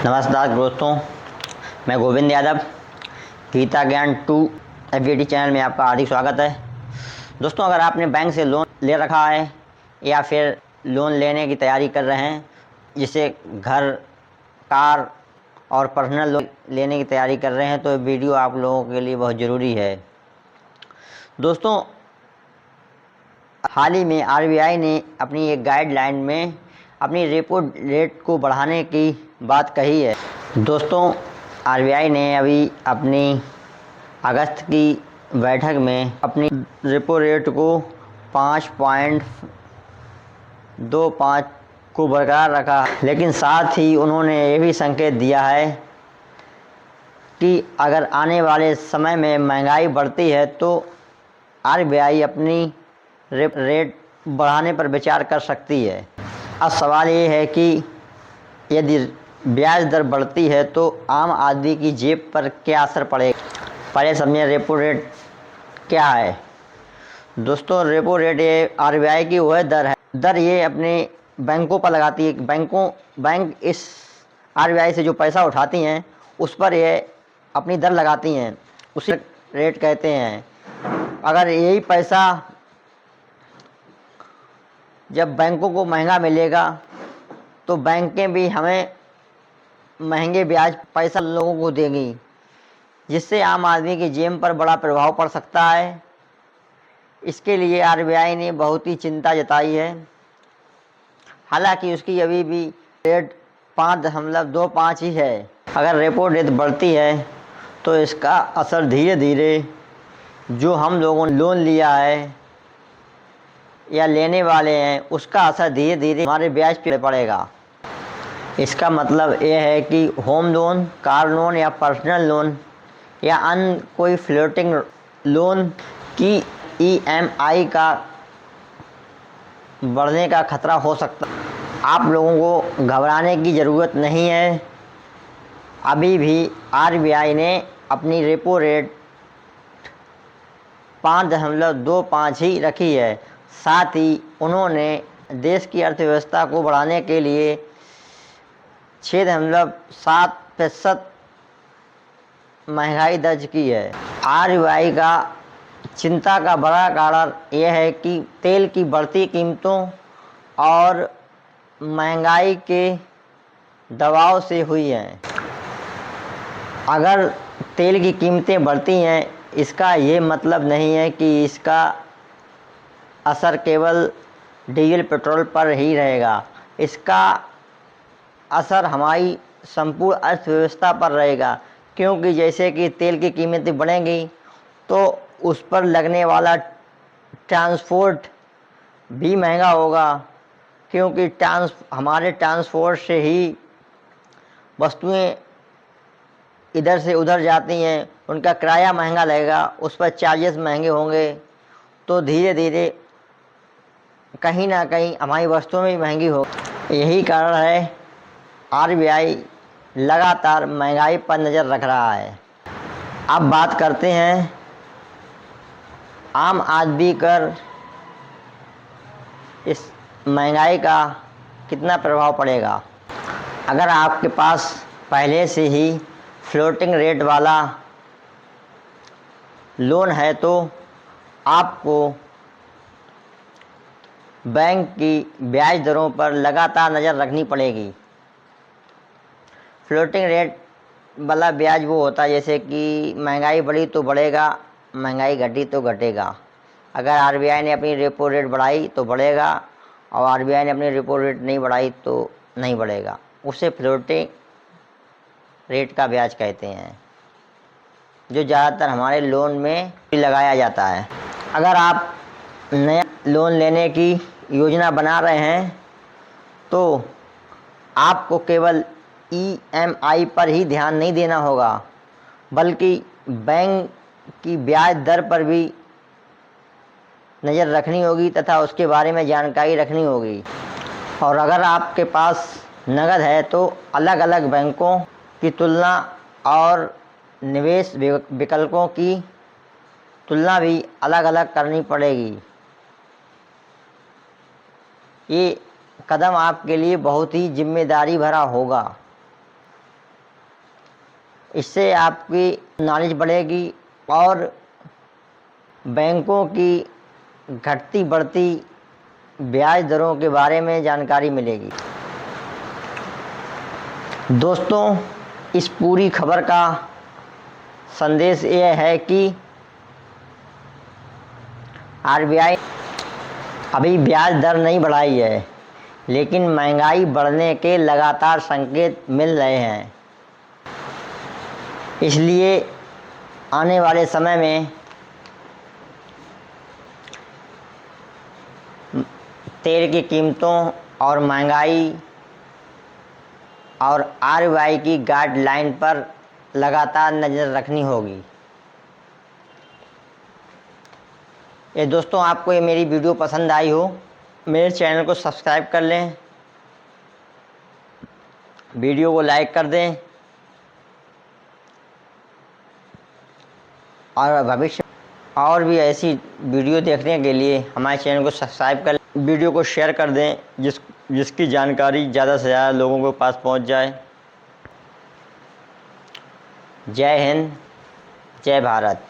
नमस्कार दोस्तों, मैं गोविंद यादव। गीता ज्ञान 2 एफबीटी चैनल में आपका हार्दिक स्वागत है। दोस्तों, अगर आपने बैंक से लोन ले रखा है या फिर लोन लेने की तैयारी कर रहे हैं, जिसे घर, कार और पर्सनल लोन लेने की तैयारी कर रहे हैं, तो ये वीडियो आप लोगों के लिए बहुत ज़रूरी है। दोस्तों, हाल ही में आरबीआई ने अपनी एक गाइडलाइन में अपनी रेपो रेट को बढ़ाने की बात कही है। दोस्तों, आरबीआई ने अभी अपनी अगस्त की बैठक में अपनी रेपो रेट को 5.25 को बरकरार रखा, लेकिन साथ ही उन्होंने ये भी संकेत दिया है कि अगर आने वाले समय में महंगाई बढ़ती है तो आरबीआई अपनी रेट बढ़ाने पर विचार कर सकती है। अब सवाल ये है कि यदि ब्याज दर बढ़ती है तो आम आदमी की जेब पर क्या असर पड़ेगा। पहले समझें रेपो रेट क्या है। दोस्तों, रेपो रेट ये आरबीआई की वह दर ये अपने बैंकों पर लगाती है। बैंक इस आरबीआई से जो पैसा उठाती हैं उस पर ये अपनी दर लगाती हैं, उसी रेट कहते हैं। अगर यही पैसा जब बैंकों को महंगा मिलेगा तो बैंकें भी हमें महंगे ब्याज पैसा लोगों को देंगी, जिससे आम आदमी की जेब पर बड़ा प्रभाव पड़ सकता है। इसके लिए आरबीआई ने बहुत ही चिंता जताई है। हालांकि उसकी अभी भी रेट 5.25 ही है। अगर रेपो रेट बढ़ती है तो इसका असर धीरे धीरे जो हम लोगों ने लोन लिया है या लेने वाले हैं, उसका असर धीरे धीरे हमारे ब्याज पे पड़ेगा। इसका मतलब ये है कि होम लोन, कार लोन या पर्सनल लोन या अन्य कोई फ्लोटिंग लोन की ईएमआई का बढ़ने का खतरा हो सकता है। आप लोगों को घबराने की ज़रूरत नहीं है। अभी भी आरबीआई ने अपनी रेपो रेट 5.25 ही रखी है। साथ ही उन्होंने देश की अर्थव्यवस्था को बढ़ाने के लिए 6.7% महंगाई दर्ज की है। आरबीआई का चिंता का बड़ा कारण यह है कि तेल की बढ़ती कीमतों और महंगाई के दबाव से हुई है। अगर तेल की कीमतें बढ़ती हैं, इसका ये मतलब नहीं है कि इसका असर केवल डीजल पेट्रोल पर ही रहेगा। इसका असर हमारी संपूर्ण अर्थव्यवस्था पर रहेगा, क्योंकि जैसे कि तेल की कीमतें बढ़ेंगी तो उस पर लगने वाला ट्रांसपोर्ट भी महंगा होगा, क्योंकि हमारे ट्रांसपोर्ट से ही वस्तुएं इधर से उधर जाती हैं। उनका किराया महंगा लगेगा, उस पर चार्जेस महंगे होंगे, तो धीरे धीरे कहीं ना कहीं हमारी वस्तुएं भी महंगी हो। यही कारण है आरबीआई लगातार महंगाई पर नज़र रख रहा है। अब बात करते हैं आम आदमी पर इस महंगाई का कितना प्रभाव पड़ेगा। अगर आपके पास पहले से ही फ्लोटिंग रेट वाला लोन है तो आपको बैंक की ब्याज दरों पर लगातार नज़र रखनी पड़ेगी। फ्लोटिंग रेट वाला ब्याज वो होता है जैसे कि महंगाई बढ़ी तो बढ़ेगा, महंगाई घटी तो घटेगा। अगर आरबीआई ने अपनी रेपो रेट बढ़ाई तो बढ़ेगा और आरबीआई ने अपनी रेपो रेट नहीं बढ़ाई तो नहीं बढ़ेगा। उसे फ्लोटिंग रेट का ब्याज कहते हैं, जो ज़्यादातर हमारे लोन में लगाया जाता है। अगर आप नया लोन लेने की योजना बना रहे हैं तो आपको केवल ईएमआई पर ही ध्यान नहीं देना होगा, बल्कि बैंक की ब्याज दर पर भी नज़र रखनी होगी तथा उसके बारे में जानकारी रखनी होगी। और अगर आपके पास नगद है तो अलग अलग बैंकों की तुलना और निवेश विकल्पों की तुलना भी अलग अलग करनी पड़ेगी। ये कदम आपके लिए बहुत ही जिम्मेदारी भरा होगा। इससे आपकी नॉलेज बढ़ेगी और बैंकों की घटती बढ़ती ब्याज दरों के बारे में जानकारी मिलेगी। दोस्तों, इस पूरी खबर का संदेश यह है कि आरबीआई अभी ब्याज दर नहीं बढ़ाई है, लेकिन महंगाई बढ़ने के लगातार संकेत मिल रहे हैं। इसलिए आने वाले समय में तेल की कीमतों और महंगाई और आरबीआई की गाइडलाइन पर लगातार नज़र रखनी होगी। ये दोस्तों, आपको ये मेरी वीडियो पसंद आई हो, मेरे चैनल को सब्सक्राइब कर लें, वीडियो को लाइक कर दें और भविष्य और भी ऐसी वीडियो देखने के लिए हमारे चैनल को सब्सक्राइब कर लें, वीडियो को शेयर कर दें जिसकी जानकारी ज़्यादा से ज़्यादा लोगों के पास पहुंच जाए। जय हिंद, जय भारत।